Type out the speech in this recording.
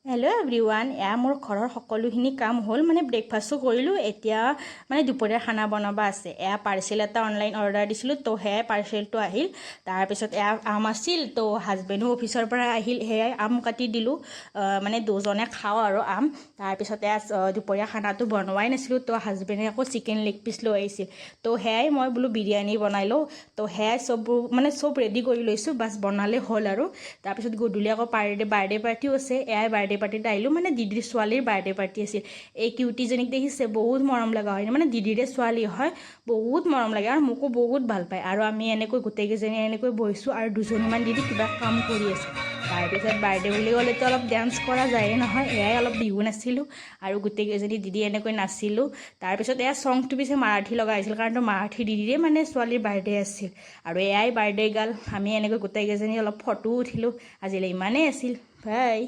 Hello' everyone, এয়া মোৰ ঘৰৰ সকলোখিনি কাম হ'ল, মানে ব্ৰেকফাষ্টো কৰিলোঁ। এতিয়া মানে দুপৰীয়া খানা বনাব আছে। এয়া পাৰ্চেল এটা অনলাইন অৰ্ডাৰ দিছিলোঁ, তো সেয়াই পাৰ্চেলটো আহিল। তাৰপিছত এয়া আম আছিল, তো হাজবেণ্ডো অফিচৰ পৰা আহিল, সেয়াই আম কাটি দিলোঁ। মানে দুজনে খাওঁ আৰু আম। তাৰপিছত এয়া দুপৰীয়া খানাটো বনোৱাই নাছিলোঁ, তো হাজবেণ্ডে আকৌ চিকেন লেগ পিচ লৈ আহিছিল। তো সেয়াই মই বোলো বিৰিয়ানী বনাই লওঁ। তো সেয়াই চব ৰেডি কৰি লৈছোঁ, বাছ বনালে হ'ল আৰু। তাৰপিছত গধূলি আকৌ বাৰ্থডে পাৰ্টিও আছে। এয়াই বাৰ্থডে পাৰ্টিত আহিলোঁ, মানে দিদিৰ ছোৱালীৰ বাৰ্থডে পাৰ্টি আছিল। এই কিউটিজনীক দেখিছে, বহুত মৰম লগা হয়, মানে দিদিৰে ছোৱালী হয়, বহুত মৰম লাগে আৰু মোকো বহুত ভাল পায়। আৰু আমি এনেকৈ গোটেইকেইজনী এনেকৈ বহিছোঁ আৰু দুজনীমান দিদি কিবা কাম কৰি আছে। তাৰপিছত বাৰ্থডে বুলি ক'লেতো অলপ ডান্স কৰা যায়েই নহয়, এয়াই অলপ বিহু নাচিলোঁ আৰু গোটেইকেইজনী দিদি এনেকৈ নাচিলোঁ। তাৰপিছত এয়া চংটো পিছে মাৰাঠী লগা হৈছিল, কাৰণ মাৰাঠী দিদিৰে মানে ছোৱালীৰ বাৰ্থডে আছিল। আৰু এয়াই বাৰ্থডে গাল, আমি এনেকৈ গোটেইকেইজনী অলপ ফটো উঠিলোঁ। আজিলৈ ইমানেই আছিল, বাই।